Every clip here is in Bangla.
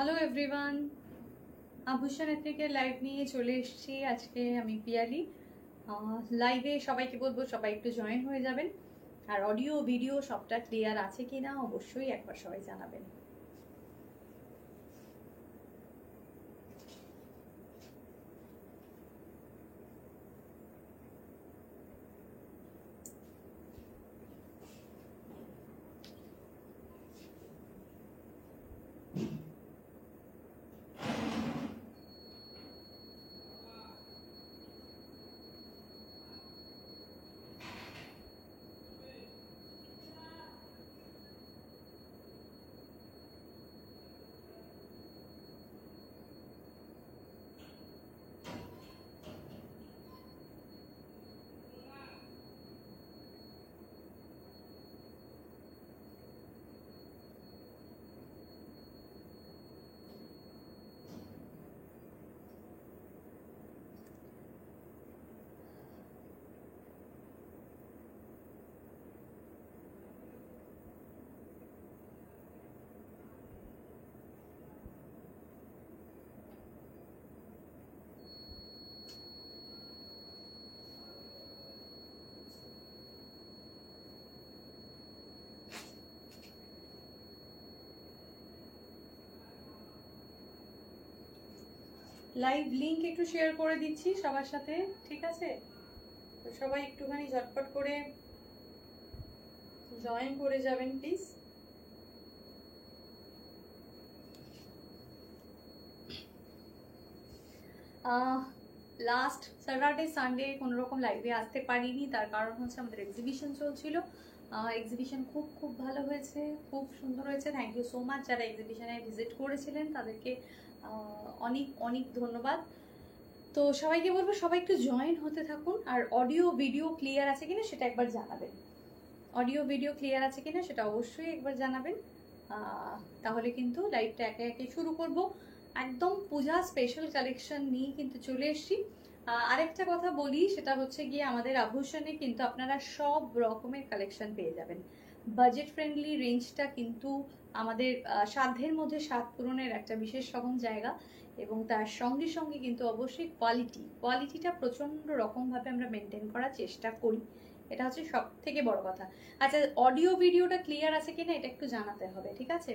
হ্যালো এভরিওয়ান, আভূষণ এথনিকের লাইভ নিয়ে চলে এসেছি আজকে আমি পিয়ালি। লাইভে সবাইকে বলবো সবাই একটু জয়েন হয়ে যাবেন, আর অডিও ভিডিও সবটা ক্লিয়ার আছে কিনা অবশ্যই একবার সবাই জানাবেন। লাইভ লিংক একটু শেয়ার করে দিচ্ছি সবার সাথে, ঠিক আছে? তো সবাই একটুখানি ঝটপট করে জয়েন করে যাবেন প্লিজ। লাস্ট স্যাটারডে সানডে কোনো রকম লাইভে আসতে পারিনি, তার কারণ হচ্ছে আমাদের এক্সিবিশন চলছিল। এক্সিবিশন খুব ভালো হয়েছে, খুব সুন্দর হয়েছে। থ্যাংক ইউ সো মাচ যারা এক্সিবিশনে ভিজিট করেছিলেন, তাদেরকে অনেক অনেক ধন্যবাদ। তো সবাইকে বলবো সবাই একটু জয়েন হতে থাকুন, আর অডিও ভিডিও ক্লিয়ার আছে কিনা সেটা একবার জানাবেন। অডিও ভিডিও ক্লিয়ার আছে কিনা সেটা অবশ্যই একবার জানাবেন, তাহলে কিন্তু লাইভটা একে একে শুরু করব। একদম পূজা স্পেশাল কালেকশন নিয়ে কিন্তু চলে এসেছি। আরেকটা কথা বলি, সেটা হচ্ছে গিয়ে আমাদের আভূষণে কিন্তু আপনারা সব রকমের কালেকশন পেয়ে যাবেন। বাজেট ফ্রেন্ডলি রেঞ্জটা কিন্তু আমাদের সাধ্যের মধ্যে স্বাদ পূরণের একটা বিশেষ রকম জায়গা, এবং তার সঙ্গে সঙ্গে কিন্তু অবশ্যই কোয়ালিটিটা প্রচণ্ড রকমভাবে আমরা মেনটেন করার চেষ্টা করি। এটা হচ্ছে সব থেকে বড় কথা। আচ্ছা, অডিও ভিডিওটা ক্লিয়ার আছে কিনা এটা একটু জানাতে হবে, ঠিক আছে?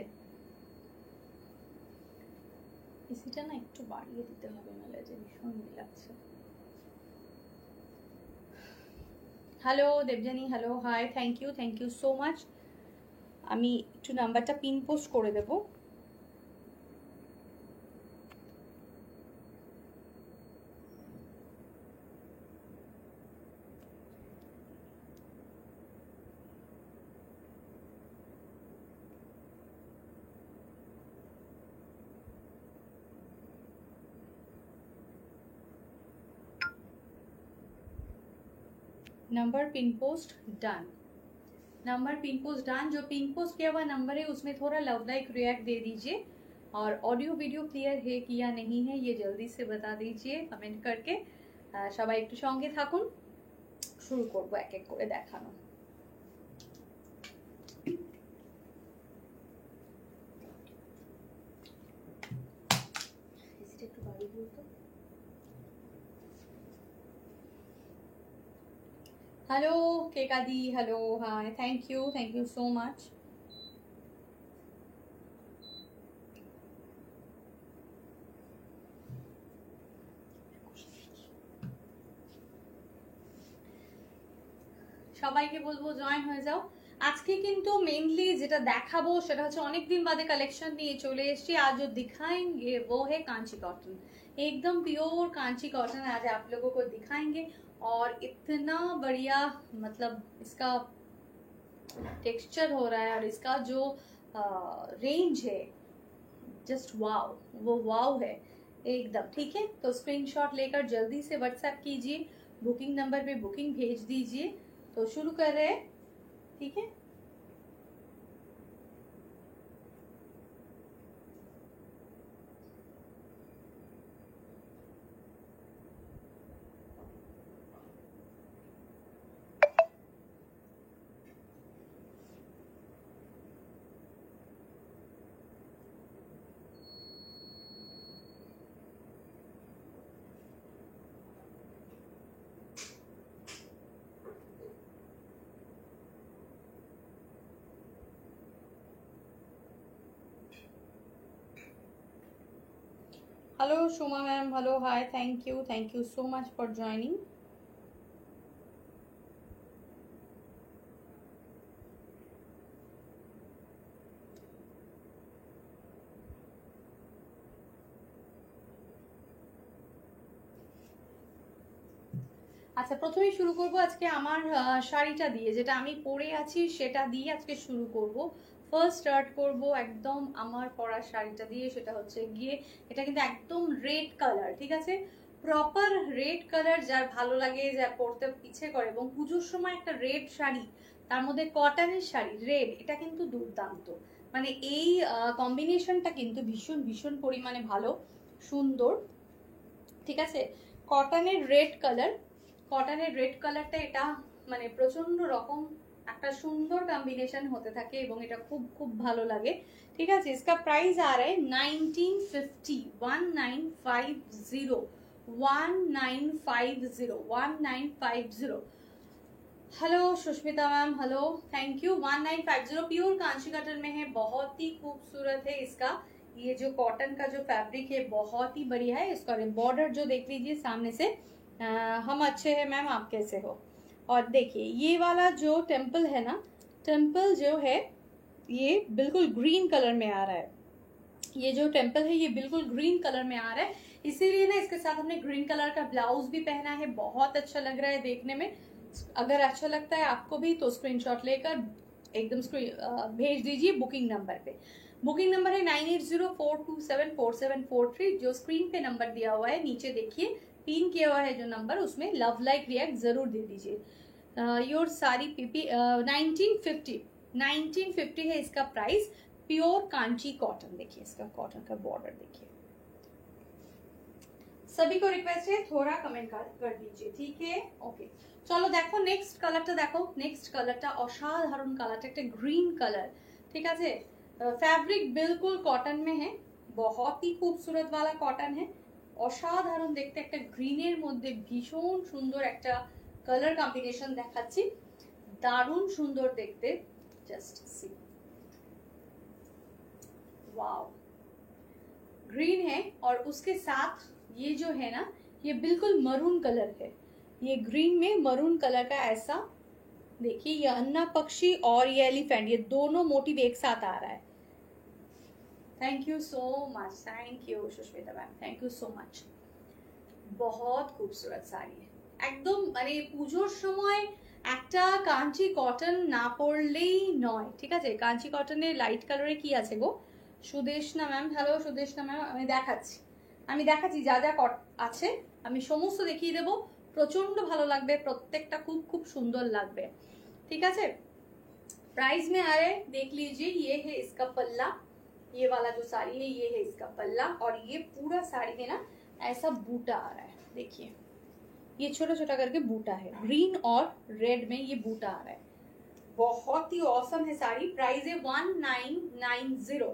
এসিটা না একটু বাড়িয়ে দিতে হবে, নাহলে যে ভীষণ লাগছে। Hello Debjani, hello, hi, thank you so much. আমি একটু নাম্বারটা পিন পোস্ট করে দেবো। Number pin post done, number pin post done. जो पिन पोस्ट किया हुआ नंबर है उसमें थोड़ा लव लाइक रिएक्ट दे दीजिए, और ऑडियो वीडियो क्लियर है कि या नहीं है ये जल्दी से बता दीजिए कमेंट करके। সবাই একটু সঙ্গে থাকুন, শুরু করব এক এক করে দেখানো। একটু বাড়িয়ে দিও তো। हेलो केका दी, hello, hi, thank you so much. সবাইকে বলবো জয়েন হয়ে যাও। আজকে কিন্তু মেইনলি যেটা দেখাবো সেটা হচ্ছে অনেকদিন বাদে কালেকশন নিয়ে চলে এসেছি। आज जो दिखाएंगे वो है कांची कॉटन, एकदम प्योर कांची कॉटन आज आप लोगों को दिखाएंगे। और इतना बढ़िया, मतलब इसका टेक्सचर हो रहा है और इसका जो रेंज है, जस्ट वाव, वो वाव है एकदम। ठीक है, तो स्क्रीनशॉट लेकर जल्दी से व्हाट्सएप कीजिए, बुकिंग नंबर पे बुकिंग भेज दीजिए। तो शुरू कर रहे हैं, ठीक है? Hello Soma ma'am, hello hi, thank you so much for joining. আচ্ছা, প্রথমেই শুরু করব আজকে আমার শাড়িটা দিয়ে, যেটা আমি পরে আছি সেটা দিয়ে আজকে শুরু করব। ফার্স্ট স্টার্ট করব একদম আমার পরা শাড়িটা দিয়ে, সেটা হচ্ছে গিয়ে এটা কিন্তু একদম রেড কালার, ঠিক আছে, প্রপার রেড কালার। যার ভালো লাগে, যার পরতে ইচ্ছে করে, এবং পুজোর সময় একটা রেড শাড়ি, তার মধ্যে কটনের শাড়ি রেড, এটা কিন্তু দুর্দান্ত। মানে এই কম্বিনেশনটা কিন্তু ভীষণ ভীষণ পরিমাণে ভালো, সুন্দর, ঠিক আছে। কটনের রেড কালার, কটনের রেড কালারটা এটা মানে প্রচন্ড রকম একটা সুন্দর কম্বিনেশন হতে থাকে, এবং এটা খুব খুব ভালো লাগে, ঠিক আছে। इसका प्राइस आ रहा है 1950, 1950। Hello Sushmita ma'am, hello, thank you. 1950 pure Kanchi cotton में है, बहुत ही खूबसूरत है इसका। ये जो कॉटन का जो फैब्रिक है बहुत ही बढ़िया है। इसका बॉर्डर जो देख लीजिए सामने से, हम अच्छे हैं मैम, आप कैसे हो। और देखिए ये वाला जो टेम्पल है ना, टेम्पल जो है ये बिल्कुल ग्रीन कलर में आ रहा है। ये जो टेम्पल है ये बिल्कुल ग्रीन कलर में आ रहा है, इसीलिए ना इसके साथ हमने ग्रीन कलर का ब्लाउज भी पहना है। बहुत अच्छा लग रहा है देखने में। अगर अच्छा लगता है आपको भी तो स्क्रीनशॉट लेकर एकदम भेज दीजिए बुकिंग नंबर पे। बुकिंग नंबर है 9804274743, जो स्क्रीन पे नंबर दिया हुआ है, नीचे देखिए पिन किया हुआ है जो नंबर, उसमें लव लाइक रिएक्ट जरूर दे दीजिए। योर सारी पीपी 1950 है इसका प्राइस। प्योर कांची कॉटन, देखिए इसका कॉटन का बॉर्डर देखिए। सभी को रिक्वेस्ट है थोड़ा कमेंट कर दीजिए, ठीक है, ओके। चलो देखो नेक्स्ट कलरটা देखो, नेक्स्ट कलरটা অসাধারণ কালারটা, একটা গ্রিন কালার, ঠিক আছে। फैब्रिक बिल्कुल कॉटन में है, बहुत ही खूबसूरत वाला कॉटन है, অসাধারণ দেখতে, একটা গ্রিনের মধ্যে ভীষণ সুন্দর একটা কালার কম্বিনেশন দেখাচ্ছি, দারুণ সুন্দর দেখতে, জাস্ট সি, वाओ। ग्रीन है और उसके साथ ये जो है ना, ये बिल्कुल मरून कलर है, ये ग्रीन में मरून कलर का ऐसा देखिए, ये अन्ना पक्षी और ये एलिफेंट, ये दोनों मोटिव एक साथ आ रहा है। Thank you so much, thank you Sushmita ma'am, thank you so much. बहुत खूबसूरत শাড়ি, একদম মানে পুজোর সময় একটা কাঞ্চি কটন না পরলেই নয়, ঠিক আছে। কাঞ্চি কটনের লাইট কালারে কি আছে গো, Sudeshna ma'am, hello Sudeshna ma'am, আমি দেখাচ্ছি যা যা আছে, আমি সমস্ত দেখিয়ে দেবো। প্রচন্ড ভালো লাগবে, প্রত্যেকটা খুব খুব সুন্দর লাগবে, ঠিক আছে। प्राइस में आ रहा है, देख लीजिए, ये है इसका पल्ला, ये वाला जो साड़ी है ये है इसका पल्ला, और ये पूरा साड़ी में ना ऐसा बूटा आ रहा है, देखिए ये छोटा छोटा करके बूटा है, ग्रीन और रेड में ये बूटा आ रहा है, बहुत ही औसम है साड़ी। प्राइस है 1990,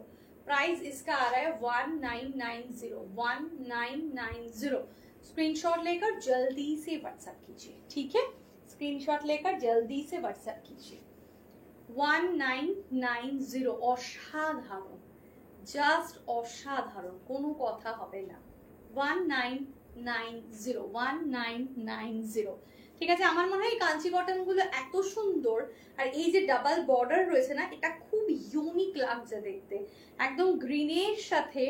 प्राइस इसका आ रहा है 1990। स्क्रीनशॉट लेकर जल्दी से व्हाट्सएप कीजिए, ठीक है, स्क्रीनशॉट लेकर जल्दी से व्हाट्सएप कीजिए। 1990, অসাধারণ, জাস্ট অসাধারণ, কোনো কথা হবে না। 1990, ঠিক আছে। আমার মনে হয় কাঞ্চি কটন গুলো এত সুন্দর, আর এই যে ডাবল বর্ডার রয়েছে না, এটা খুব ইউনিক লাগছে দেখতে, একদম গ্রিনের সাথে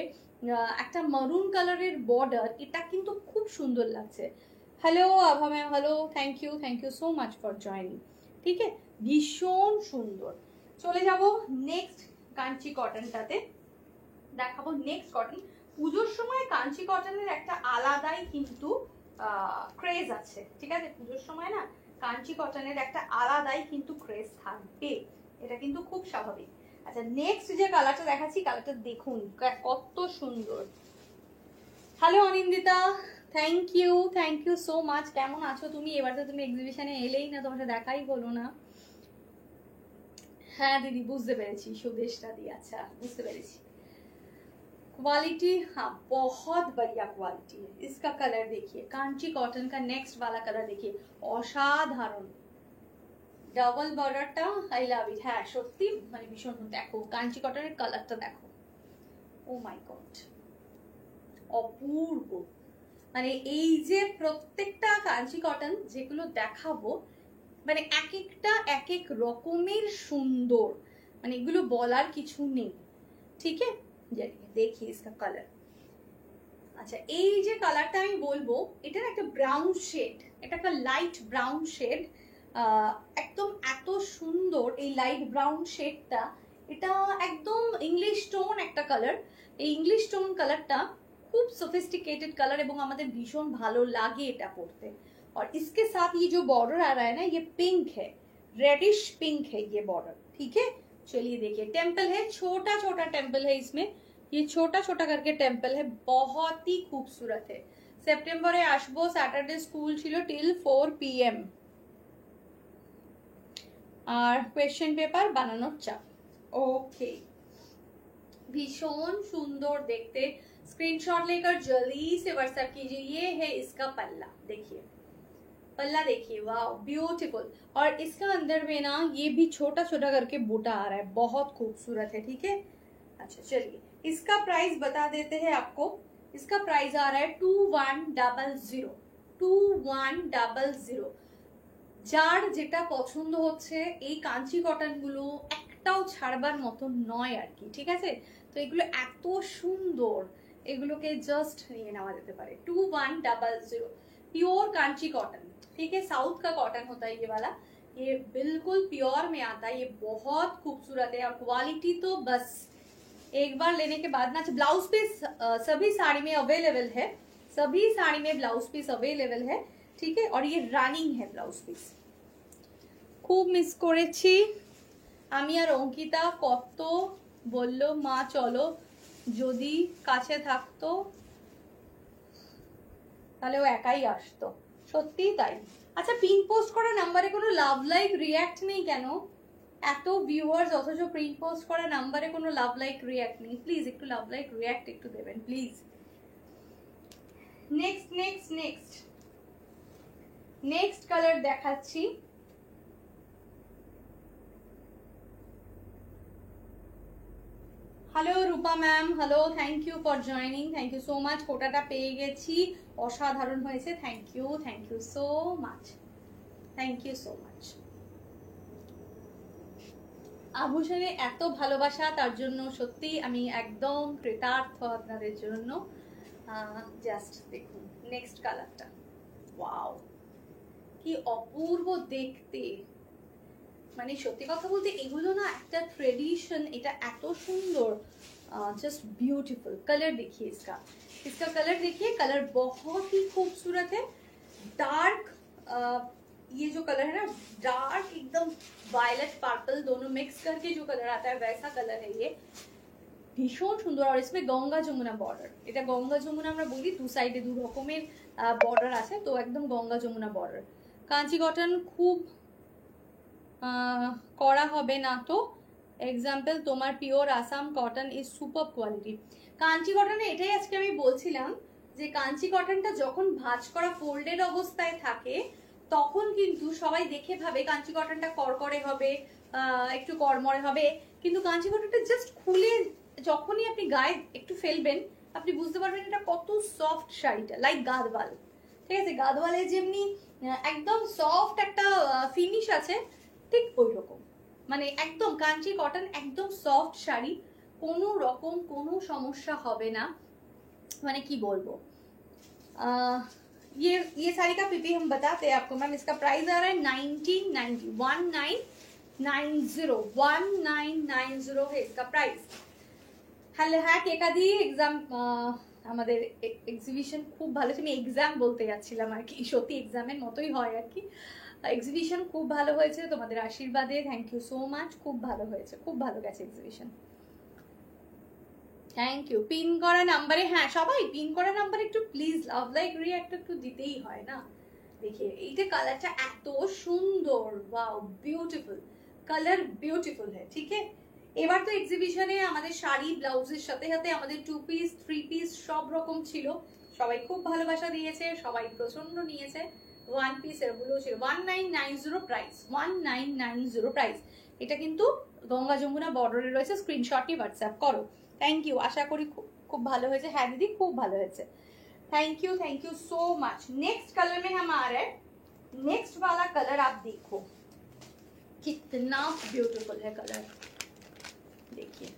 একটা মারুন কালারের বর্ডার, এটা কিন্তু খুব সুন্দর লাগছে। Hello Abha ma'am, hello, thank you so much for joining, ঠিক আছে, ভীষণ সুন্দর। চলে যাব নেক্সট কাঞ্চি কটনটাতে, দেখাবো নেক্সট কটন। পুজোর সময় কাঞ্চি কটনের একটা আলাদাই কিন্তু ক্রেজ আছে, ঠিক আছে। পুজোর সময় না কাঞ্চি কটনের একটা আলাদাই কিন্তু ক্রেজ থাকবে, এটা কিন্তু খুব স্বাভাবিক। আচ্ছা, নেক্সট যে কালারটা দেখাচ্ছি, কালারটা দেখুন কত সুন্দর। Hello Anindita, thank you so much. কেমন আছো তুমি? এবার তো তুমি এক্সিবিশনে এলেই না, তোমার সাথে দেখাই হলো না। হ্যাঁ দিদি, বুঝতে পেরেছি, সুদেশটা দি, আচ্ছা বুঝতে পেরেছি। क्वालिटी, हाँ बहुत बढ़िया क्वालिटी है। इसका कलर देखिए, कांची कॉटन का नेक्स्ट वाला कलर देखिए, অসাধারণ। ডাবল বর্ডারটা আই লাভ ইট, হ্যাঁ সত্যি মানে ভীষণ। দেখো কাঞ্চি কটনের কালারটা দেখো, ও মাই গড, অপূর্ব। মানে এই যে প্রত্যেকটা কাঞ্চি কটন যেগুলো দেখাবো, মানে এক একটা এক এক রকমের সুন্দর, মানে এগুলো বলার কিছু নেই। ঠিক আছে, দেখি इसका কালার। আচ্ছা, এই যে কালারটা আমি বলবো, এটা একটা ব্রাউন শেড, এটা একটা লাইট ব্রাউন শেড, একদম এত সুন্দর এই লাইট ব্রাউন শেডটা। এটা একদম ইংলিশ টোন একটা কালার। এই ইংলিশ টোন কালারটা खूब सोफिस्टिकेटेड कलर এবং আমাদের ভীষণ ভালো লাগে এটা পরতে। और इसके साथ ये जो बॉर्डर आ रहा है ना, ये पिंक है, रेडिश पिंक है ये बॉर्डर। ठीक है, चलिए देखिए, टेम्पल है, छोटा छोटा टेम्पल है इसमें, ये छोटा छोटा करके टेम्पल है, बहुत ही खूबसूरत है। सेप्टेम्बरे आसबो, सैटरडे स्कूल छिलो टिल 4 PM और क्वेश्चन पेपर बानानोर चाप। ओके, भीषण सुंदर देखते, स्क्रीनशॉट लेकर जल्दी से व्हाट्सएप कीजिए। ये है इसका पल्ला, देखिए पल्ला देखिए, वाह ब्यूटीफुल। और इसका अंदर में ना ये भी छोटा छोटा करके बूटा आ रहा है, बहुत खूबसूरत है। ठीक है, अच्छा चलिए इसका प्राइस बता देते हैं आपको। इसका प्राइस आ रहा है 2100, 2100। যার যেটা পছন্দ হচ্ছে, এই কাঞ্চি কটন গুলো একটাও ছাড়বার মতো নয় আর কি। ঠিক আছে, তো এগুলো এত সুন্দর, এগুলোকে জাস্ট নিয়ে নেওয়া যেতে পারে। 2100 प्योर कांची कॉटन। ठीक है, साउथ का कॉटन होता है ये वाला, ये बिल्कुल प्योर में आता है, ये बहुत खूबसूरत है। और क्वालिटी तो बस एक बार लेने के बाद ना। ब्लाउज पीस सभी साड़ी में अवेलेबल है, सभी साड़ी में ब्लाउज पीस अवेलेबल है। ठीक है, और ये रनिंग है ब्लाउज पीस। खूब मिस করেছি আমি আর অঙ্কিতা, কত বললো মা চলো, যদি কাছে থাকতো তাহলে ও একাই আসতো, সত্যি তাই। আচ্ছা, পিন পোস্ট করা নাম্বারে কোনো লাভ লাইক রিয়্যাক্ট নেই কেন? এত ভিউয়ার্স অথচ পিন পোস্ট করা নাম্বারে কোনো লাভ লাইক রিয়্যাক্ট নেই। প্লিজ একটু লাভ লাইক রিয়্যাক্ট একটু দেবেন please. Next next next next colour দেখাচ্ছি। Hello Rupa ma'am, hello, thank you for joining, thank you so much. কোটাটা পেয়ে গেছি, অসাধারণ হয়েছে, thank you so much, thank you so much. আভূষণে এত ভালোবাসা, তার জন্য সত্যি আমি একদম কৃতার্থ আপনাদের জন্য। জাস্ট দেখুন নেক্সট কালারটা, ওয়াও কি অপূর্ব দেখতে। মানে সত্যি কথা বলতে এগুলো না একটা ট্রেডিশন, এটা এত সুন্দর, जस्ट ब्यूटीफुल। कलर देखिए इसका, इसका कलर देखिए, कलर बहुत ही खूबसूरत है। डार्क ये जो कलर है ना, डार्क एकदम वायलेट पर्पल दोनों मिक्स करके जो कलर आता है, वैसा कलर है ये, ভীষণ সুন্দর। আর इसमें গঙ্গা যমুনা বর্ডার, এটা গঙ্গা যমুনা আমরা বলি, দু সাইডে দু রকমের বর্ডার আছে, তো একদম গঙ্গা যমুনা বর্ডার। কাঞ্চি কটন খুব করা হবে না তো, এক্সাম্পল তোমার pure Assam cotton is super quality. Kanchi কটনে এটাই আজকে আমি বলছিলাম, যে কাঞ্চি কটনটা যখন ভাঁজ করা ফোল্ডেড অবস্থায় থাকে, তখন কিন্তু সবাই দেখে ভাবে কাঞ্চি কটনটা করকরে হবে, একটু কড়মড়ে হবে, কিন্তু কাঞ্চি কটনটা জাস্ট খুলে যখনই আপনি গায়ে একটু ফেলবেন, আপনি বুঝতে পারবেন এটা কত সফট শাড়িটা, লাইক গাদওয়াল। ঠিক আছে, গাদওয়ালে যেমনি একদম সফট একটা ফিনিশ আছে, ঠিক ওই রকম, মানে একদম কাঞ্চি কটন একদম সফট শাড়ি, কোনো রকম কোনো সমস্যা হবে না। মানে কি বলবো, ये साड़ी का पीपी हम बताते हैं आपको मैम। इसका प्राइस आ रहा है 1990, 1990 है इसका प्राइस। হ্যালো, হ্যাঁ কেকাদি এক্সাম, আমাদের এক্সিবিশন খুব ভালো ছিল, আমি এক্সাম বলতে যাচ্ছিলাম আর কি, সত্যি এক্সামের মতোই হয় আর কি। এক্সিবিশন খুব ভালো হয়েছে তোমাদের আশীর্বাদে, থ্যাংক ইউ সো মাচ, খুব ভালো হয়েছে, খুব ভালো গেছে এক্সিবিশন, থ্যাংক ইউ। পিন করা নাম্বারে, হ্যাঁ সবাই পিন করা নাম্বারে একটু প্লিজ লাভ লাইক রিঅ্যাক্ট একটু দিতেই হয় না। देखिए এইটা কালারটা এত সুন্দর, ওয়াও বিউটিফুল কালার, বিউটিফুল है। ठीक है, এবার তো এক্সিবিশনে আমাদের শাড়ি ব্লাউজের সাথে সাথে আমাদের 2 পিস 3 পিস সব রকম ছিল, সবাই খুব ভালোবাসা দিয়েছে, সবাই প্রচন্ড নিয়েছে। 1 পিস এগুলো ছিল 1990 প্রাইস, 1990 প্রাইস। এটা কিন্তু গঙ্গা যমুনা বর্ডারে রয়েছে, স্ক্রিনশটটি হোয়াটসঅ্যাপ করো। থ্যাংক ইউ, আশা করি खूब ভালো হয়েছে। হ্যাঁ दीदी खूब ভালো হয়েছে। Thank you so much. Next colour में हम आ रहे हैं। नेक्स्ट वाला कलर आप देखो कितना ब्यूटीफुल है कलर। देखिए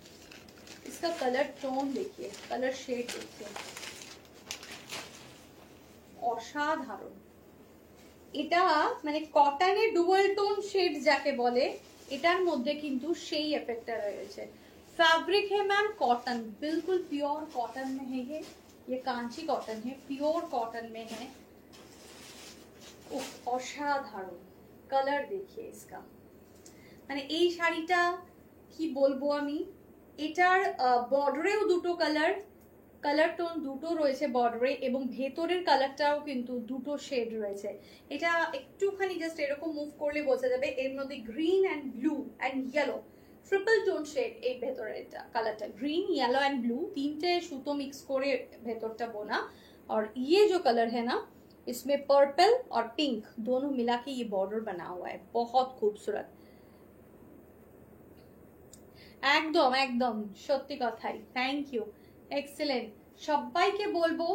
इसका कलर टोन देखिए, कलर शेड देखिए, অসাধারণ। এটা মানে কটনের ডুয়াল টোন শেড যাকে বলে, এটার মধ্যে কিন্তু সেই এফেক্টটা রয়েছে। फैब्रिक है मैम कॉटन, बिल्कुल प्योर कॉटन में है ये कांची कॉटन है, प्योर कॉटन में है। অসাধারণ কালার দেখিয়ে इसका, মানে এই শাড়িটা কি বলবো আমি, এটার বর্ডারেও দুটো কালার টোন দুটো রয়েছে বর্ডারে, এবং ভেতরের কালারটাও কিন্তু দুটো শেড রয়েছে। এটা একটুখানি জাস্ট এরকম মুভ করলে বোঝা যাবে এর মধ্যে green and blue and yellow triple tone shade এই ভেতরেরটা কালারটা, ग्रीन येलो एंड ब्लू तीनटे সুতো মিক্স করে ভেতরটা বোনা। और ये जो कलर है ना इसमें पर्पल और पिंक दोनों मिला के ये बॉर्डर बना हुआ है, बहुत खूबसूरत। একদম একদম সত্যি কথাই। Thank you, excellent. সবাইকে বলবো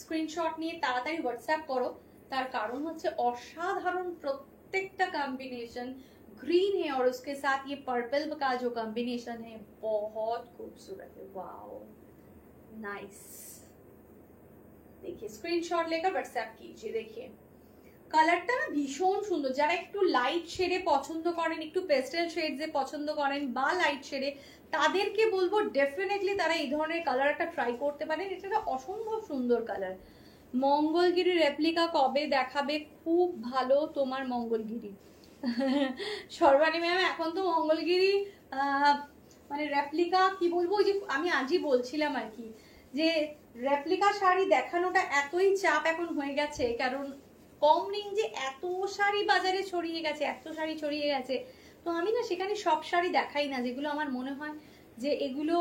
স্ক্রিনশট নিয়ে তাড়াতাড়ি হোয়াটসঅ্যাপ করো, তার কারণ হচ্ছে অসাধারণ প্রত্যেকটা কম্বিনেশন। ग्रीन है और उसके साथ ये पर्पल का जो कॉम्बिनेशन है बहुत खूबसूरत है। Wow nice. देखिए स्क्रीनशॉट लेकर व्हाट्सएप कीजिए। देखिए কালারটা না ভীষণ সুন্দর। যারা একটু লাইট শেডে পছন্দ করেন, একটু পেস্টেল শেডসে পছন্দ করেন বা লাইট শেডে, তাদেরকে বলবো ডেফিনেটলি তারা এই ধরনের কালার একটা ট্রাই করতে পারেন। এটা একটা অসম্ভব সুন্দর কালার। মঙ্গলগিরি রেপ্লিকা কবে দেখাবে? খুব ভালো তোমার মঙ্গলগিরি। সর্বাণী ম্যাম এখন তো মঙ্গলগিরি মানে রেপ্লিকা কি বলবো, ওই যে আমি আজই বলছিলাম আর কি, যে রেপ্লিকা শাড়ি দেখানোটা এতই চাপ এখন হয়ে গেছে, কারণ কম রেঞ্জে এত শাড়ি বাজারে ছড়িয়ে গেছে, এত শাড়ি ছড়িয়ে গেছে। তো আমি না সেখানে সব শাড়ি দেখাই না, যেগুলো আমার মনে হয় যে এগুলো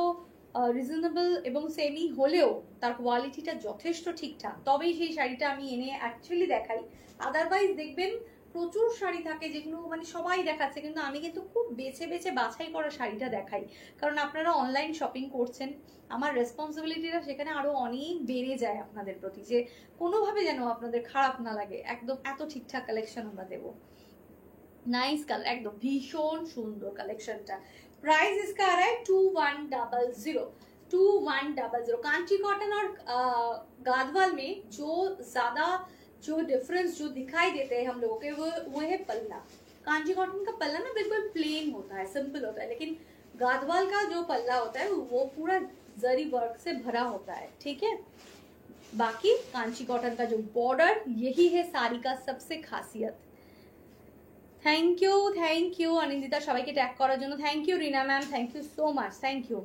রিজনেবল এবং সেমি হলেও তার কোয়ালিটিটা যথেষ্ট ঠিকঠাক, তবেই সেই শাড়িটা আমি এনে অ্যাকচুয়ালি দেখাই। আদারওয়াইজ দেখবেন প্রচুর শাড়ি থাকে যেগুলো মানে সবাই দেখাচ্ছে, কিন্তু আমি কিন্তু খুব বেছে বেছে বাছাই করা শাড়িটা দেখাই। কারণ আপনারা অনলাইন শপিং করছেন, আমার রেসপন্সিবিলিটিটা সেখানে আরো অনেক বেড়ে যায় আপনাদের প্রতি, যে কোনোভাবে যেন আপনাদের খারাপ না লাগে, একদম এত ঠিকঠাক কালেকশন আমরা দেবো। नाइस कलर, एकदम भीषण सुंदर कलेक्शनটা। प्राइस इसका आ रहा है 2100। 2100 कांची कॉटन और गादवाल में जो ज्यादा जो डिफरेंस जो दिखाई देते हैं हम लोगों के वो है पल्ला। कांची कॉटन का पल्ला ना बिल्कुल प्लेन होता है, सिंपल होता है, लेकिन गादवाल का जो पल्ला होता है वो पूरा जरी वर्क से भरा होता है। ठीक है, बाकी कांची कॉटन का जो बॉर्डर यही है साड़ी का सबसे खासियत। थैंक यू अनिंदिता সবাইকে ট্যাগ করার জন্য thank you. Rina ma'am thank you so much, thank you.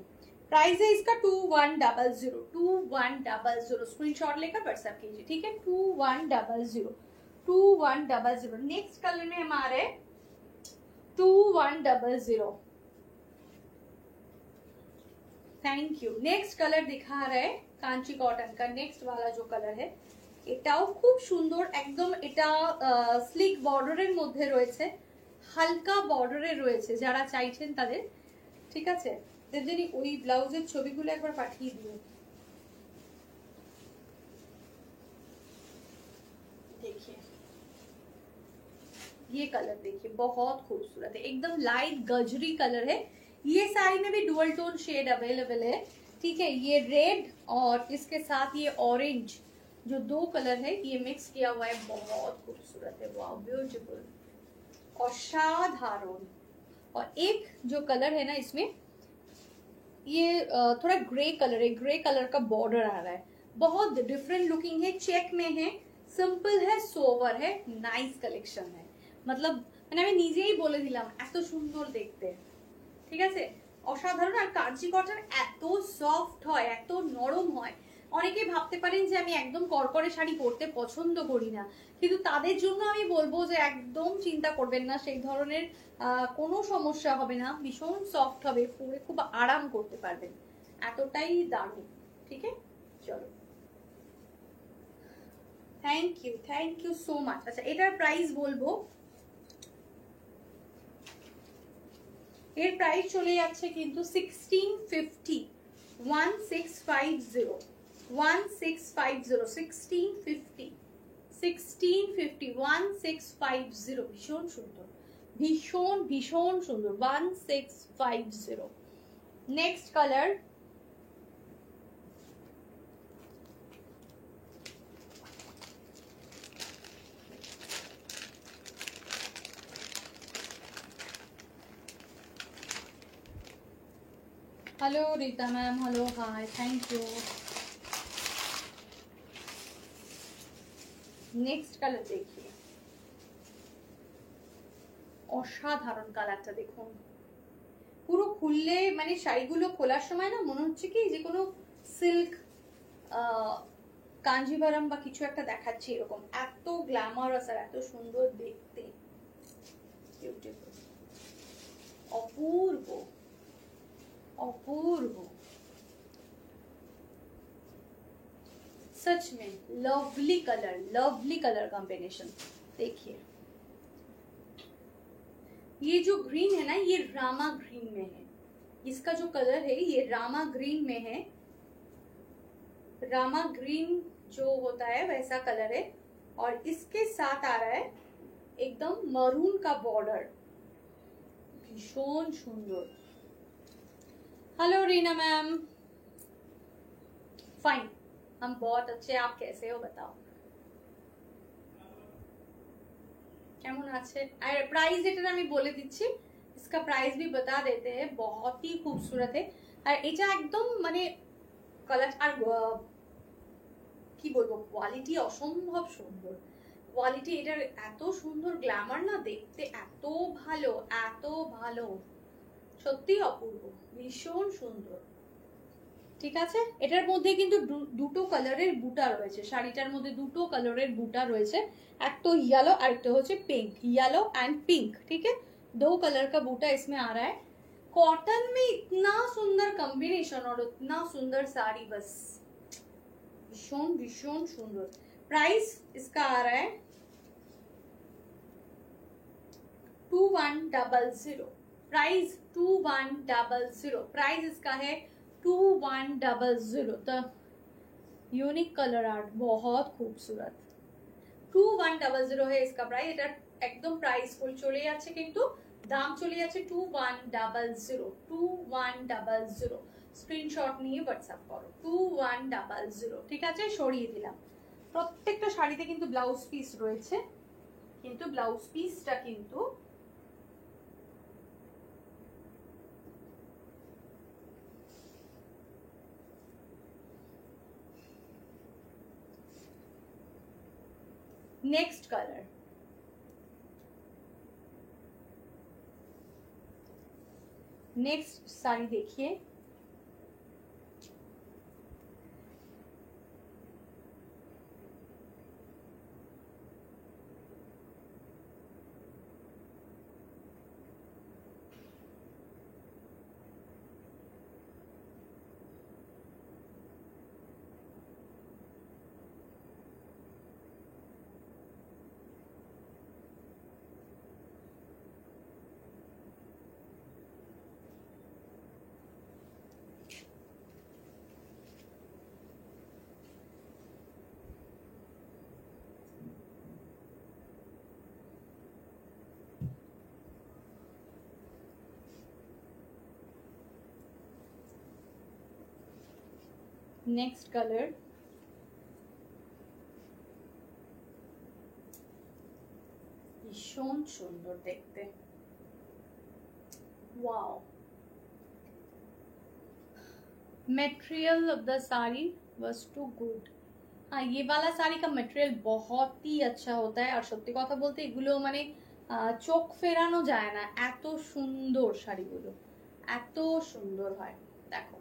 Price है इसका 2100। 2100 स्क्रीनशॉट लेकर व्हाट्सएप कीजिए, ठीक है। 2100। नेक्स्ट कलर में हमारे 2100। Thank you. नेक्स्ट कलर दिखा रहे कांची कॉटन का नेक्स्ट वाला जो कलर है, এটাও খুব সুন্দর একদম। এটা স্লিক বর্ডারের মধ্যে রয়েছে, হালকা বর্ডারে রয়েছে, যারা চাইছেন তাদের। ঠিক আছে, যদি ওই ব্লাউজের ছবিগুলো একবার পাঠিয়ে দিও। देखिए ये कलर देखिए बहुत खूबसूरत है, एकदम लाइट गजरी कलर है। ये साड़ी में भी डुअल टोन शेड अवेलेबल है। ठीक है, ये रेड और इसके साथ ये ऑरेंज जो दो कलर है ये मिक्स किया हुआ है, बहुत खूबसूरत है। वाओ ब्यूटीफुल, असाधारण। और एक जो कलर है ना इसमें ये थोड़ा ग्रे कलर है, ग्रे कलर का बॉर्डर आ रहा है, बहुत डिफरेंट लुकिंग है, चेक में है, सिंपल है, सोवर है, नाइस कलेक्शन है। मतलब মানে আমি নিজেই বলে দিলাম এত সুন্দর দেখতে। ঠিক আছে, অসাধারণ। আর কাঞ্চি কটন এত সফট হয়, এত নরম হয়। অনেকে ভাবতে পারেন যে আমি একদম করকরে শাড়ি পরতে পছন্দ করি না, কিন্তু তাদের জন্য আমি বলবো যে একদম চিন্তা করবেন না, সেই ধরনের কোনো সমস্যা হবে না, ভীষণ সফট হবে, পরে খুব আরাম করতে পারবেন, এতটাই দারুণ। ঠিক আছে, চলো থ্যাংক ইউ সো মাচ। আচ্ছা এটার প্রাইস বলবো, এর প্রাইস চলে যাচ্ছে কিন্তু 1650। 1650, 1650, 1650, 1650, 1650, ভীষণ সুন্দর, ভীষণ ভীষণ সুন্দর, 1650. Next colour, hello Rita ma'am, hello hi, thank you. Next colour দেখিয়ে, অসাধারণ কালারটা দেখুন, পুরো খুললে মানে শাড়িগুলো খোলার সময় না মনে হচ্ছে কি যে কোনো সিল্ক কাঞ্জিভারাম বা কিছু একটা দেখাচ্ছে এরকম, এত গ্ল্যামারাস আর এত সুন্দর দেখতে, বিউটিফুল, অপূর্ব अपूर्व, सच में लवली कलर कॉम्बिनेशन. देखिए ये जो ग्रीन है ना, ये रामा ग्रीन में है, इसका जो कलर है ये रामा ग्रीन में है, रामा ग्रीन जो होता है वैसा कलर है, और इसके साथ आ रहा है एकदम मरून का बॉर्डर, भीषण सुंदर. हेलो रीना मैम, फाइन, हम बहुत अच्छे, आप कैसे हो बताओ, কেমন আছে? আর প্রাইস এটা আমি বলে দিচ্ছি, इसका प्राइस भी बता देते हैं, बहुत ही खूबसूरत है, আর এটা একদম মানে কালার আর কি বলবো, কোয়ালিটি অসম্ভব সুন্দর, কোয়ালিটি এটার এত সুন্দর, গ্ল্যামার না, দেখতে এত ভালো, এত ভালো, সত্যি অপূর্ব, ভীষণ সুন্দর. ঠিক আছে, এটার মধ্যে কিন্তু দুটো কালারের বুটা রয়েছে, শাড়িটার মধ্যে দুটো কালারের বুটা রয়েছে, একটা येलो और एक होचे पिंक, येलो एंड पिंक, ठीक है, दो कलर का बूटा इसमें आ रहा है. कॉटन में इतना सुंदर कॉम्बिनेशन और इतना सुंदर साड़ी, बस भीषण भीषण सुंदर. प्राइस इसका आ रहा है 2100, प्राइस 2100, प्राइस इसका है 2100. तो यूनिक कलर आर्ट, बहुत खूबसूरत, 2100 है इसका प्राइस. এটা একদম প্রাইস ফুল চলে যাচ্ছে, কিন্তু দাম চলে যাচ্ছে 2100, 2100. স্ক্রিনশট নিয়ে হোয়াটসঅ্যাপ করো, 2100, ঠিক আছে, সরিয়ে দিলাম. প্রত্যেকটা শাড়িতে কিন্তু ব্লাউজ পিস রয়েছে, কিন্তু ব্লাউজ পিসটা কিন্তু नेक्स्ट कलर, नेक्स्ट साड़ी देखिए, नेक्स्ट कलर, ভীষণ সুন্দর দেখতে, wow. Material of the sari was too good. हाँ, ये वाला साड़ी का मटेरियल बहुत ही अच्छा होता है, और সত্যি কথা বলতে এগুলো মানে চোখ ফেরানো যায় না, এত সুন্দর শাড়িগুলো, এত সুন্দর হয়, দেখো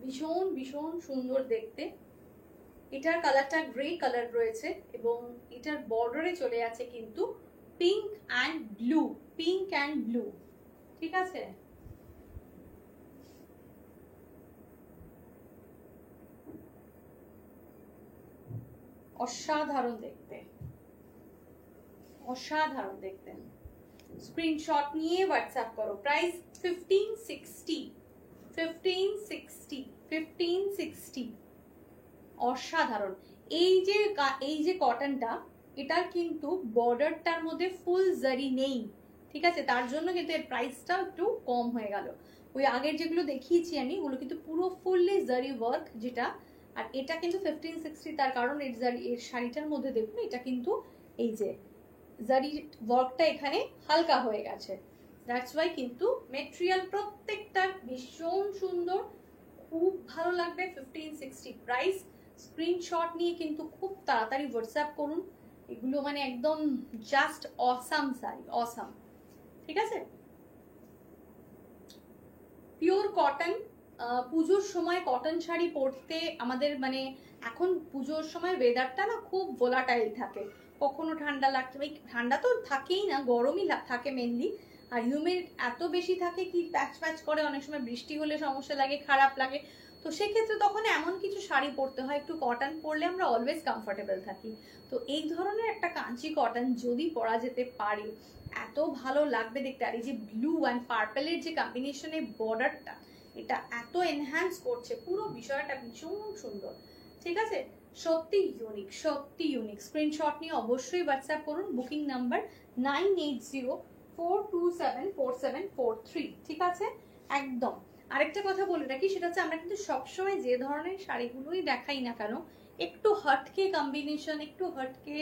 ভীষণ ভীষণ সুন্দর দেখতে. এটার কালারটা গ্রে কালার রয়েছে, এবং এটার বর্ডারে চলে আছে কিন্তু pink and blue, pink and blue, ঠিক আছে. অসাধারণ দেখতে, অসাধারণ দেখতে. স্ক্রিনশট নিয়ে হোয়াটসঅ্যাপ করো. প্রাইস 1560, 1560 1560 অসাধারণ। এই যে কটনটা, এটার কিন্তু বর্ডারটার মধ্যে ফুল জারি নেই, ঠিক আছে, তার জন্য কিন্তু এর প্রাইসটা একটু কম হয়ে গেল। ওই আগের যেগুলো দেখিয়েছি আমি ওগুলো কিন্তু পুরো ফুললি জারি ওয়ার্ক যেটা, আর এটা কিন্তু 1560, তার কারণ এর জারি, এর শাড়িটার মধ্যে দেখুন এটা কিন্তু এই যে জারি ওয়ার্কটা এখানে হালকা হয়ে গেছে, দ্যাটস ওয়াই কিন্তু মেটেরিয়াল প্রত্যেকটা ভীষণ সুন্দর, খুব ভালো লাগবে। 1560 প্রাইস। স্ক্রিনশট নিয়ে কিন্তু খুব তাড়াতাড়ি হোয়াটসঅ্যাপ করুন, এগুলো মানে একদম জাস্ট অসাম শাড়ি, অসাম, ঠিক আছে। পিওর কটন, পুজোর সময় কটন শাড়ি পরতে আমাদের মানে এখন পুজোর সময় ওয়েদারটা না খুব ভোলাটাইল থাকে, কখনো ঠান্ডা লাগছে, ভাই ঠান্ডা তো থাকেই না, গরমই থাকে মেনলি, আর হিউমিড এত বেশি থাকে কি প্যাচ প্যাচ করে, অনেক সময় বৃষ্টি হলে সমস্যা লাগে, খারাপ লাগে, তো সেক্ষেত্রে তখন এমন কিছু শাড়ি পরতে হয়, একটু কটন পরলে আমরা অলওয়েজ কমফোর্টেবল থাকি। তো এই ধরনের একটা কাঞ্চি কটন যদি পরা যেতে পারে এত ভালো লাগবে দেখতে। আর এই যে ব্লু অ্যান্ড পার্পেলের যে কম্বিনেশনের বর্ডারটা, এটা এত এনহ্যান্স করছে পুরো বিষয়টা, ভীষণ সুন্দর, ঠিক আছে। সত্যি ইউনিক, সত্যি ইউনিক। স্ক্রিনশট নিয়ে অবশ্যই হোয়াটসঅ্যাপ করুন, বুকিং নাম্বার 9804274743, ঠিক আছে একদম। আরেকটা কথা বলে রাখি, সেটা হচ্ছে আমরা কিন্তু সবসময় যে ধরনের শাড়িগুলোই দেখাই না কেন একটু হটকে কম্বিনেশন, একটু হটকে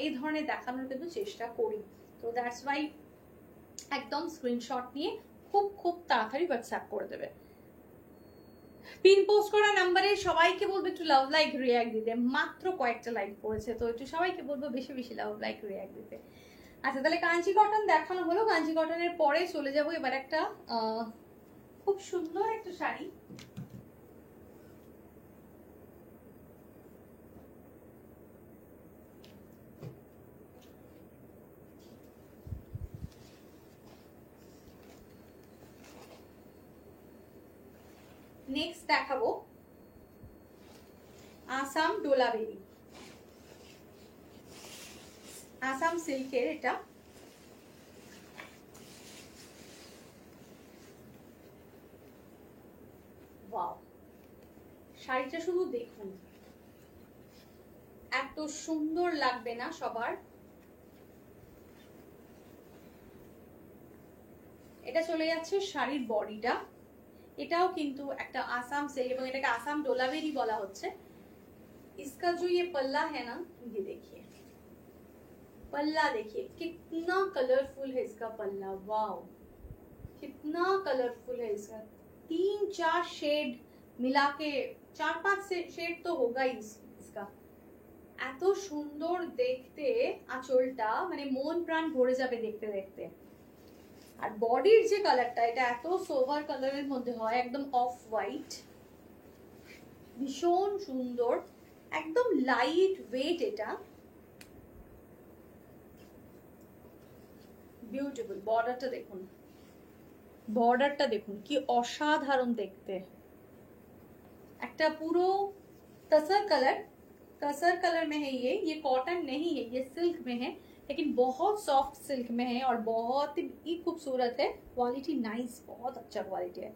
এই ধরনের দেখানোর কিন্তু চেষ্টা করি, তো দ্যাটস ওয়াই একদম স্ক্রিনশট নিয়ে খুব খুব তাড়াতাড়ি হোয়াটসঅ্যাপ করে দেবে। পিন পোস্ট করা নাম্বারে সবাইকে বলবো একটু লাভ লাইক রিয়াক্ট দিতে, মাত্র কয়েকটা লাইক পড়েছে, তো একটু সবাইকে বলবো বেশি বেশি লাভ লাইক রিয়াক্ট দিতে। আচ্ছা তাহলে কাঞ্চি কটন দেখানো হলো, কাঞ্চি কটনের পরে চলে যাবো এবার একটা খুব সুন্দর একটা শাড়ি, নেক্সট দেখাবো আসাম ডোলাবেরি, আসাম সিল্কের এটা, ওয়াও শাড়িটা শুধু দেখুন, এত সুন্দর লাগবে না সবার। এটা চলে যাচ্ছে শাড়ির বডিটা, এটাও কিন্তু একটা आसाम सिल्क এবং এটাকে आसाम डोलावेरी বলা হচ্ছে। इसका जो ये पल्ला है ना, ये देखिए पल्ला, देखिए कितना कलरफुल है इसका पल्ला, वाओ कितना कलरफुल है इसका, 3-4 शेड मिला के 4-5 शेड तो होगा ही इसका। এত সুন্দর দেখতে আঁচলটা, মানে মন প্রাণ ভরে যাবে দেখতে দেখতে। আর বডির যে কালারটা, এটা এত সোভার কালারের মধ্যে হয়, একদম অফ হোয়াইট, ভীষণ সুন্দর, একদম লাইট ওয়েট, এটা বিউটিফুল। বর্ডারটা দেখুন, বর্ডারটা দেখুন কি অসাধারণ দেখতে, একটা পুরো तसर कलर में है, ये कॉटन नहीं है, ये सिल्क में है, लेकिन बहुत सॉफ्ट सिल्क में है और बहुत ही खूबसूरत है, क्वालिटी नाइस, बहुत अच्छा क्वालिटी है।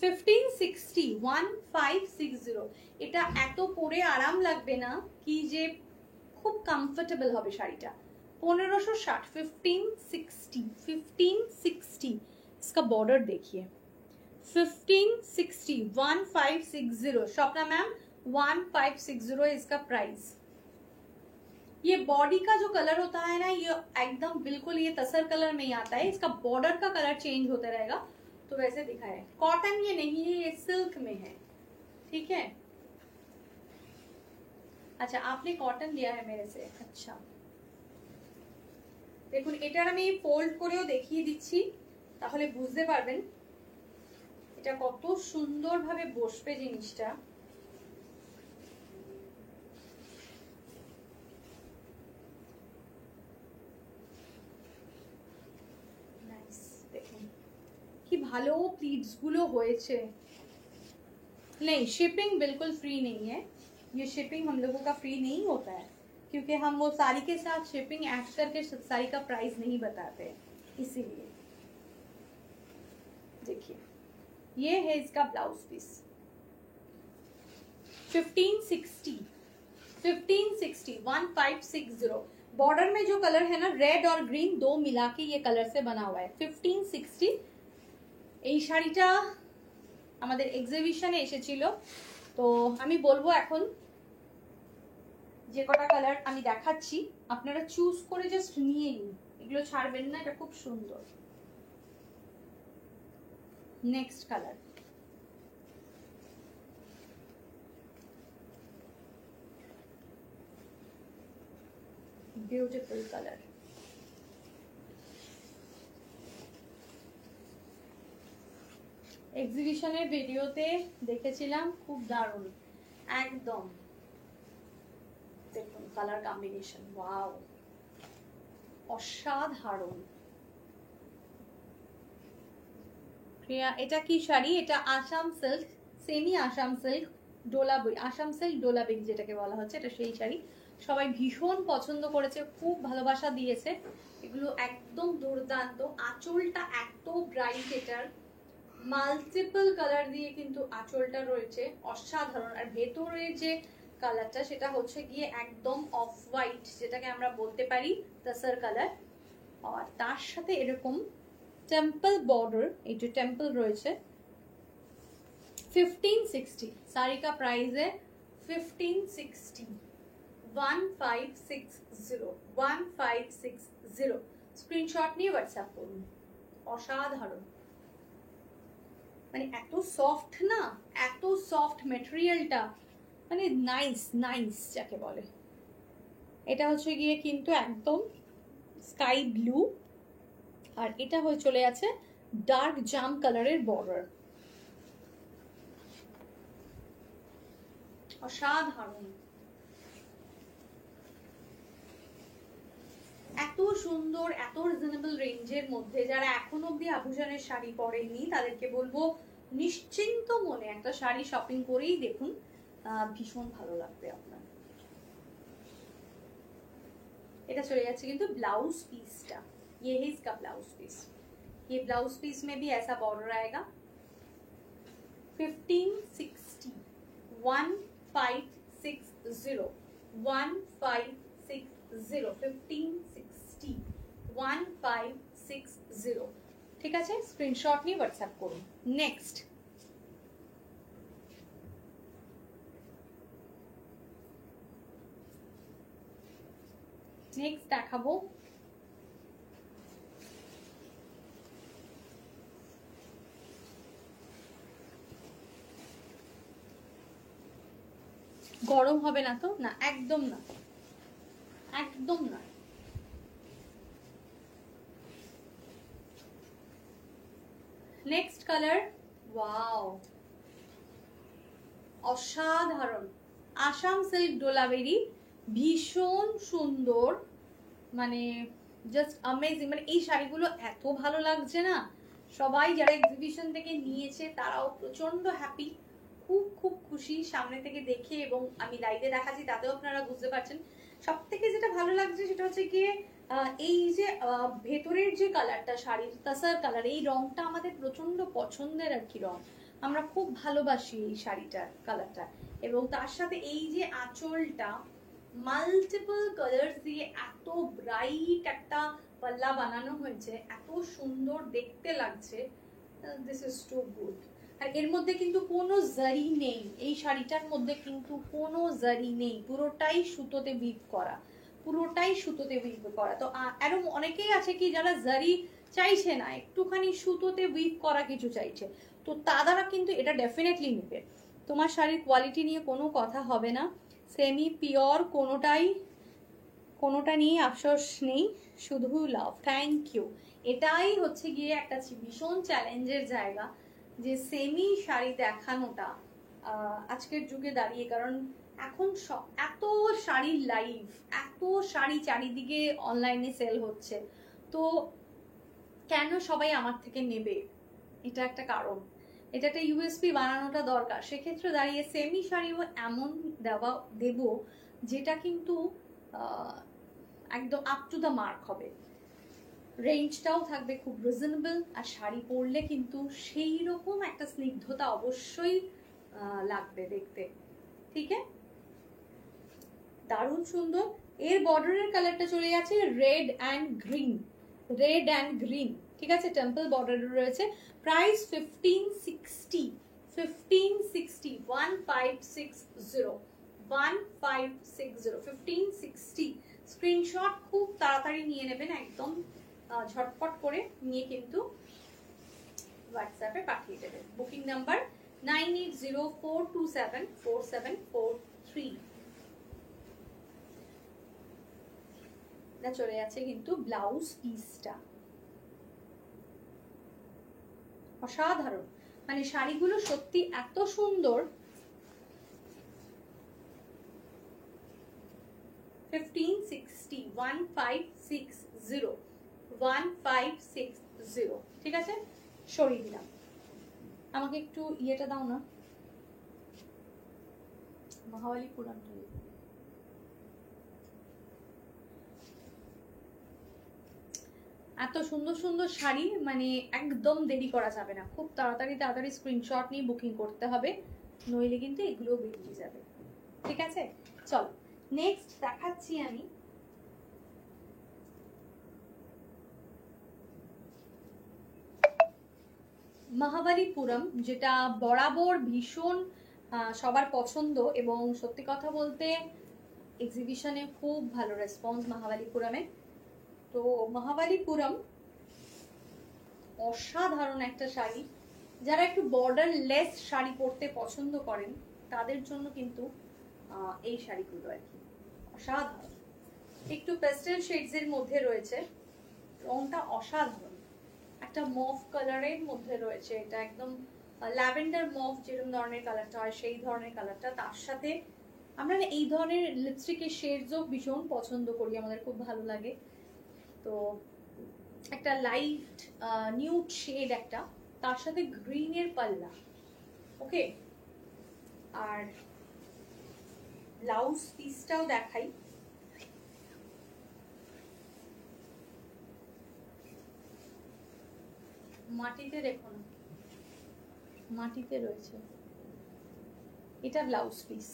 1560 এটা এত পরে আরাম লাগবে না কি যে খুব কমফোর্টেবল হবে শাড়িটা। 1560 1560 इसका बॉर्डर देखिए, 1560 स्वप्ना मैम 1560 है इसका प्राइस। ये बॉडी का जो कलर होता है ना, ये एकदम बिल्कुल ये तसर कलर में ही आता है, इसका बॉर्डर का कलर चेंज होता रहेगा, तो वैसे दिखा है। कॉटन ये नहीं है, ये सिल्क में है, ठीक है। अच्छा आपने कॉटन लिया है मेरे से, अच्छा দেখুন এটার আমি ফোল্ড করেও দেখিয়ে দিচ্ছি, তাহলে বুঝতে পারবেন এটা কত সুন্দরভাবে বসবে জিনিসটা। দেখুন কি ভালো প্লিটস গুলো হয়েছে। नहीं शिपिंग बिल्कुल फ्री नहीं है, ये शिपिंग हम लोगों का फ्री नहीं होता है, क्योंकि हम वो साड़ी के साथ शिपिंग ऐड करके साड़ी का प्राइस नहीं बताते, इसीलिए देखिए ये है इसका ब्लाउज पीस 1560 1560 बॉर्डर में जो कलर है ना रेड और ग्रीन दो मिला के ये कलर से बना हुआ है 1560 এই শাড়িটা আমাদের এক্সিবিশনে এসেছিল তো আমি বলবো এখন যে কটা কালার আমি দেখাচ্ছি আপনারা চুজ করে জাস্ট নিয়ে নিন এগুলো ছাড়বেন না এটা খুব সুন্দর নেক্সট কালার বিউটিফুল কালার এক্সিবিশনের ভিডিওতে দেখেছিলাম খুব দারুণ একদম দেখুন কালার কম্বিনেশন ওয়াও অসাধারণ প্রিয়া এটা কি শাড়ি এটা Assam silk semi Assam silk ডোলাবই আসাম সিল্ক ডোলাবই যেটাকে বলা হচ্ছে এটা সেই শাড়ি সবাই ভীষণ পছন্দ করেছে খুব ভালোবাসা দিয়েছে এগুলো একদম দুর্দান্ত আঁচলটা এত ব্রাইট এটার মাল্টিপল কালার দিয়ে কিন্তু আঁচলটা রয়েছে অসাধারণ আর ভেতরে যে কালারটা সেটা হচ্ছে গিয়ে একদম অফ হোয়াইট যেটাকে আমরা বলতে পারি তাসার কালার আর তার সাথে এরকম টেম্পল বর্ডার এই যে টেম্পল রয়েছে 1560 শাড়ি का प्राइस है 1560 1560 স্ক্রিনশট নিয়ে হোয়াটসঅ্যাপ করুন অসাধারণ মানে এত সফট না এত সফট ম্যাটেরিয়ালটা মানে নাইস নাইস যাকে বলে এটা হচ্ছে গিয়ে কিন্তু একদম স্কাই ব্লু আর এটা হয়ে চলে আছে ডার্ক জাম কালারের বর্ডার অসাধারণ এত সুন্দর এত রিজনেবল রেঞ্জের মধ্যে যারা এখন অবধি আভূষণের শাড়ি পরেননি তাদেরকে বলবো নিশ্চিন্ত মনে একটা শাড়ি শপিং করেই দেখুন ভীষণ ভালো লাগবে আপনার এটা চলে যাচ্ছে কিন্তু ব্লাউজ পিসটা ये है इसका ब्लाउज पीस ये ब्लाउज पीस में भी ऐसा बॉर्डर आएगा 1560 1560 1560 1560 ঠিক আছে স্ক্রিনশট নিয়ে হোয়াটসঅ্যাপ করুন নেক্সট নেক্সট দেখাবো গরম হবে না তো না একদম না একদম না নেক্সট কালার ওয়াও অসাধারণ আসাম সিল্ক ডোলাবেরি ভীষণ সুন্দর মানে জাস্ট অ্যামেজিং মানে এই শাড়িগুলো এত ভালো লাগছে না সবাই যারা এক্সিবিশন থেকে নিয়েছে তারাও প্রচন্ড হ্যাপি খুব খুব খুশি সামনে থেকে দেখে এবং আমি লাইভে দেখাচ্ছি তাতেও আপনারা বুঝতে পারছেন সবথেকে যেটা ভালো লাগছে সেটা হচ্ছে গিয়ে এই যে ভেতরের যে কালারটা শাড়ির তাসার কালার এই রংটা আমাদের প্রচন্ড পছন্দের আর কি রং আমরা খুব ভালোবাসি এই শাড়িটার কালারটা এবং তার সাথে এই যে আঁচলটা মাল্টিপল কালার্স দিয়ে এত ব্রাইট একটা পাল্লা বানানো হয়েছে এত সুন্দর দেখতে লাগছে দিস ইজ টু গুড আর এর মধ্যে কিন্তু কোনো জারি নেই এই শাড়িটার মধ্যে কিন্তু কোনো জারি নেই পুরোটাই সুতোতে উইভ করা পুরোটাই সুতোতে উইভ করা তো আরো অনেকেই আছে কি যারা জারি চাইছে না একটুখানি সুতোতে উইভ করা কিছু চাইছে তো তারা কিন্তু এটা ডেফিনেটলি নেবে তোমার শাড়ির কোয়ালিটি নিয়ে কোনো কথা হবে না সেমি পিওর কোনোটা নিয়ে আফসোস নেই শুধু লাভ থ্যাংক ইউ এটাই হচ্ছে গিয়ে একটা ভীষণ চ্যালেঞ্জের জায়গা যে সেমি শাড়ি দেখানোটা আজকের যুগে দাঁড়িয়ে কারণ এখন এত শাড়ি লাইভ এত শাড়ি চারিদিকে অনলাইনে সেল হচ্ছে তো কেন সবাই আমার থেকে নেবে এটা একটা কারণ এটা একটা ইউএসপি বানানোটা দরকার সেক্ষেত্রে দাঁড়িয়ে সেমি শাড়িও এমন দেব যেটা কিন্তু একদম আপ টু দ্য মার্ক হবে রেঞ্জটাও থাকবে খুব রিজনেবল, আর শাড়ি পরলে কিন্তু সেই রকম একটা স্নিগ্ধতা অবশ্যই লাগবে দেখতে। ঠিক আছে, দারুণ সুন্দর। এর বর্ডারের কালারটা চলে যাচ্ছে red and green, red and green. ঠিক আছে, টেম্পল বর্ডার রয়েছে। প্রাইস 1560, 1560, 1560, 1560, 1560। স্ক্রিনশট খুব তাড়াতাড়ি নিয়ে নেবেন, একদম ঝটপট করে নিয়ে কিন্তু হোয়াটসঅ্যাপে পাঠিয়ে দেবেন। Booking number 9804274743। চলে যাচ্ছে কিন্তু ব্লাউজ পিসটা অসাধারণ, মানে শাড়িগুলো সত্যি এত সুন্দর। 1560, 1560, 1560। ঠিক আছে, সরিয়ে দিলাম। আমাকে একটু ইয়েটা দাও না, মহাবালিপুরমটা। এত সুন্দর সুন্দর শাড়ি, মানে একদম দেরি করা যাবে না, খুব তাড়াতাড়ি স্ক্রিনশট নিয়ে বুকিং করতে হবে, নইলে কিন্তু এগুলো বেরিয়ে যাবে। ঠিক আছে, চলো নেক্সট দেখাচ্ছি আমি মহাবালিপুরম, যেটা বরাবর ভীষণ সবার পছন্দ, এবং সত্যি কথা বলতে এক্সিবিশনে খুব ভালো রেসপন্স মহাবালিপুরমে। তো মহাবালিপুরম অসাধারণ একটা শাড়ি, যারা একটু বর্ডার লেস শাড়ি পরতে পছন্দ করেন তাদের জন্য কিন্তু এই শাড়িগুলো আর কি অসাধারণ। একটু পেস্টেল শেডস এর মধ্যে রয়েছে, রংটা অসাধারণ, একটা মভ কালারের মধ্যে রয়েছে, এটা একদম ল্যাভেন্ডার মভ যেরকম ধরনের কালারটা হয় সেই ধরনের কালারটা। তার সাথে আমরা এই ধরনের লিপস্টিকের শেডসও ভীষণ পছন্দ করি, আমাদের খুব ভালো লাগে। তো একটা লাইট নিউড শেড একটা, তার সাথে গ্রিনের পাল্লা। ওকে, আর ব্লাউজ পিসটাও দেখাই। মাটিতে দেখো না, মাটিতে রয়েছে, এটা ব্লাউজ পিস,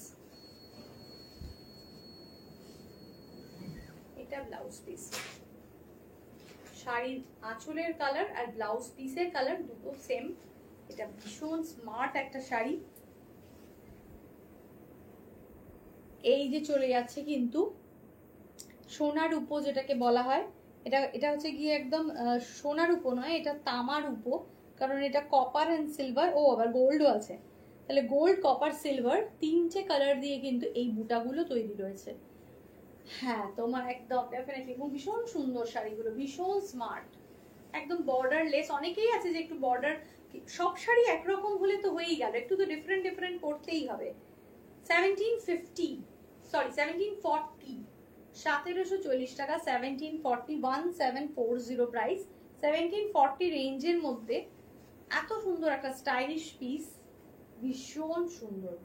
এটা ব্লাউজ পিস। শাড়ির আঁচলের কালার আর ব্লাউজ পিসের কালার দুটো সেম। এটা ভীষণ স্মার্ট একটা শাড়ি। এই যে চলে যাচ্ছে কিন্তু সোনার উপো যেটাকে বলা হয়, এটা হচ্ছে গিয়ে একদম সোনার উপো নয়, এটা তামার উপো, কারণ এটা কপার এন্ড সিলভার, ও আবার গোল্ডও আছে, তাহলে গোল্ড কপার সিলভার তিনটে কালার দিয়ে কিন্তু এই বুটাগুলো তৈরি রয়েছে। হ্যাঁ, তোমার একদম ডেফিনেটলি, এবং ভীষণ সুন্দর শাড়িগুলো, ভীষণ স্মার্ট, একদম বর্ডার লেস। অনেকেই আছে যে একটু বর্ডার, সব শাড়ি একরকম হলে তো হয়েই গেল, একটু তো ডিফারেন্ট ডিফারেন্ট করতেই হবে। 1740, 1740 টাকা, 1740, 1740 প্রাইস। 1740 রেঞ্জের মধ্যে এত সুন্দর একটা স্টাইলিশ পিস, ভীষণ সুন্দর।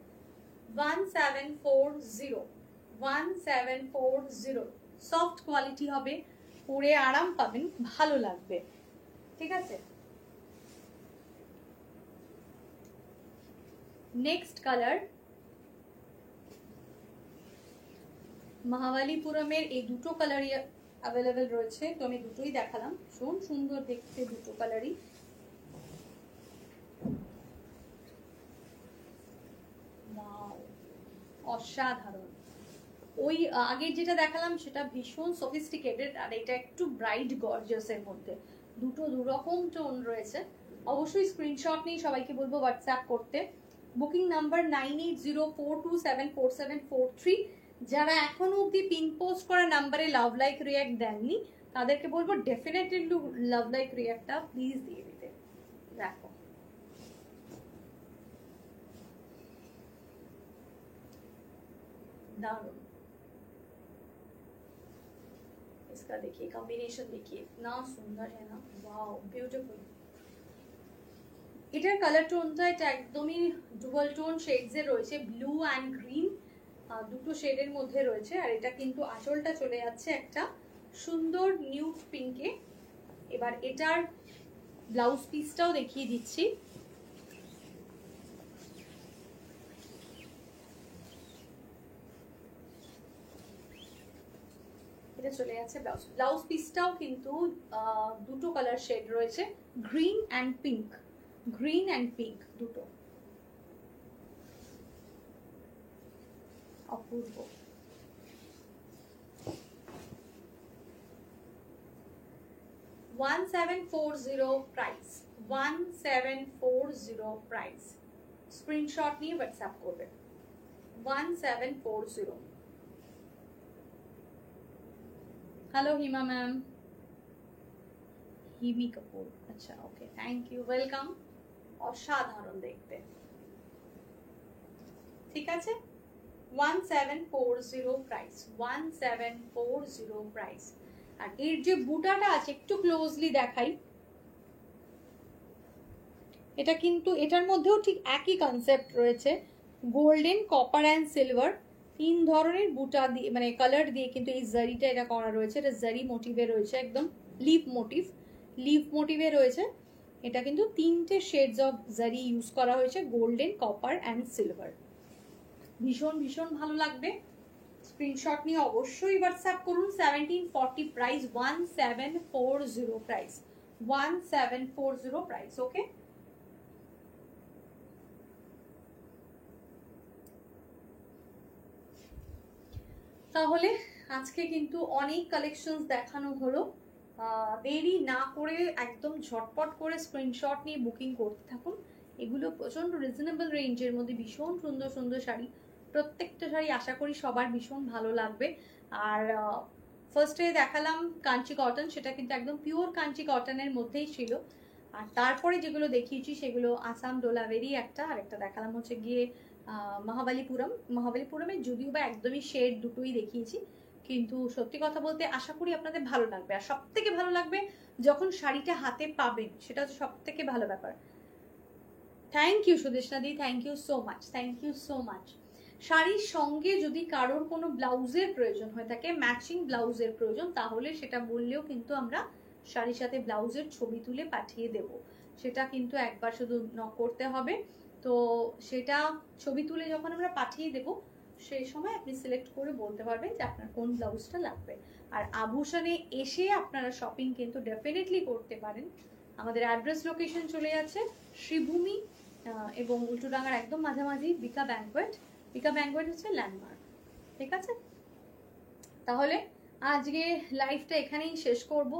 1740, 1740, সফট কোয়ালিটি হবে, পরে আরাম পাবেন, ভালো লাগবে। ঠিক আছে, নেক্সট কালার। মহাবালিপুরমের এই দুটো কালারই অ্যাভেলেবেল রয়েছে, তো আমি দুটোই দেখালাম, ভীষণ সুন্দর দেখতে দুটো কালারই। অসাধারণ। ওই আগে যেটা দেখালাম সেটা ভীষণ সফিস্টিকেটেড, আর এটা একটু ব্রাইট গর্জিয়াস এর মধ্যে, দুটো দুরকম টোন রয়েছে। অবশ্যই স্ক্রিনশট নিয়ে সবাইকে বলবো হোয়াটসঅ্যাপ করতে। Booking number 9804274743। যারা এখনো অব্দি পিন পোস্ট করা নাম্বারে লাভ লাইক রিয়াক্ট দেননি তাদেরকে বলবো ডেফিনেটলি লাভ লাইক রিয়াক্টটা প্লিজ দিয়ে দিতে। দেখো दारुण, इसका देखिए कॉम्बिनेशन, देखिए इतना सुंदर है ना, वाओ ब्यूटीफुल। এটার কালার টোনটা এটা একদমই ডুয়াল টোন শেডস এর রয়েছে, ব্লু অ্যান্ড গ্রিন দুটো শেডের মধ্যে রয়েছে। আর এটা কিন্তু আঁচলটা চলে যাচ্ছে একটা সুন্দর নিউড পিঙ্কে, এবার এটার ব্লাউজ পিসটাও দেখিয়ে দিচ্ছি। এটা চলে যাচ্ছে ব্লাউজ পিসটাও কিন্তু দুটো কালার শেড রয়েছে, green and pink, green and pink দুটো, অপূর্ব। $1740 প্রাইস, 1740 প্রাইস। স্ক্রিনশট নিয়ে হোয়াটসঅ্যাপ করবে। 1740। হ্যালো হিমা ম্যাম, হিমি কাপুর, আচ্ছা ওকে, থ্যাংক ইউ, ওয়েলকাম। অসাধারণ দেখতে, ঠিক আছে। 1740 প্রাইস, 1740 প্রাইস। আর এর যে বুটাটা আছে একটু ক্লোজলি দেখাই, এটা কিন্তু এটার মধ্যেও ঠিক একই কনসেপ্ট রয়েছে, গোল্ডেন, কপার অ্যান্ড সিলভার, তিন ধরনের বুটা দিয়ে মানে কালার দিয়ে কিন্তু এই জারিটা এটা করা রয়েছে। এটা জারি মোটিভে রয়েছে, একদম লিভ মোটিভে রয়েছে। এটা কিন্তু তিনটে শেডস অফ জারি ইউজ করা হয়েছে, গোল্ডেন, কপার অ্যান্ড সিলভার। ভীষণ ভীষণ ভালো লাগবে। স্ক্রিনশট নিয়ে অবশ্যই হোয়াটসঅ্যাপ করুন। 1740 প্রাইস, 1740 প্রাইস, 1740 প্রাইস। ওকে, তাহলে আজকে কিন্তু অনেক কালেকশনস দেখানো হলো। দেরি না করে একদম ঝটপট করে স্ক্রিনশট নিয়ে বুকিং করতে থাকুন। এগুলো প্রচন্ড রিজনেবল রেঞ্জের মধ্যে ভীষণ সুন্দর সুন্দর শাড়ি, প্রত্যেকটা শাড়ি আশা করি সবার ভীষণ ভালো লাগবে। আর ফার্স্টে দেখালাম কাঞ্চি কটন, সেটা কিন্তু একদম পিওর কাঞ্চি কটনের মধ্যেই ছিল। আর তারপরে যেগুলো দেখিয়েছি সেগুলো আসাম ডোলাভেরি একটা, আর একটা দেখালাম হচ্ছে গিয়ে মহাবালিপুরমের, যদিও বা একদমই শেড দুটোই দেখিয়েছি, কিন্তু সত্যি কথা বলতে আশা করি আপনাদের ভালো লাগবে। আর সব থেকে ভালো লাগবে যখন শাড়িটা হাতে পাবেন, সেটা হচ্ছে সব থেকে ভালো ব্যাপার। Thank you Sudeshna di, thank you so much, thank you so much. শাড়ির সঙ্গে যদি কারোর কোনো ব্লাউজের প্রয়োজন হয়ে থাকে, ম্যাচিং ব্লাউজের প্রয়োজন, তাহলে সেটা বললেও কিন্তু আমরা শাড়ির সাথে ব্লাউজের ছবি তুলে পাঠিয়ে দেব। সেটা কিন্তু একবার শুধু নক করতে হবে। তো সেটা ছবি তুলে যখন আমরা পাঠিয়ে দেব, সেই সময় আপনি সিলেক্ট করে বলতে পারবেন যে আপনার কোন ব্লাউজটা লাগবে। আর আভূষণে এসে আপনারা শপিং কিন্তু ডেফিনেটলি করতে পারেন। আমাদের অ্যাড্রেস লোকেশন চলে যাচ্ছে শ্রীভূমি এবং উল্টোডাঙ্গার একদম মাঝামাঝি বিকা ব্যাঙ্কোয়েট হচ্ছে ল্যান্ডমার্ক, ঠিক আছে। তাহলে আজকে লাইভটা এখানেই শেষ করব,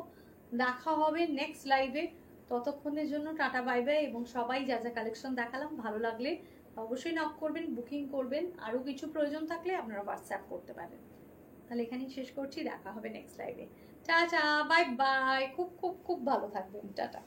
দেখা হবে নেক্সট লাইভে। ততক্ষণের জন্য টাটা বাই বাই। এবং সবাই যা যা কালেকশন দেখালাম ভালো লাগলে অবশ্যই নক করবেন, বুকিং করবেন। আরও কিছু প্রয়োজন থাকলে আপনারা হোয়াটসঅ্যাপ করতে পারেন। তাহলে এখানেই শেষ করছি, দেখা হবে নেক্সট লাইভে। টাটা বাই বাই, খুব খুব খুব ভালো থাকবেন, টাটা।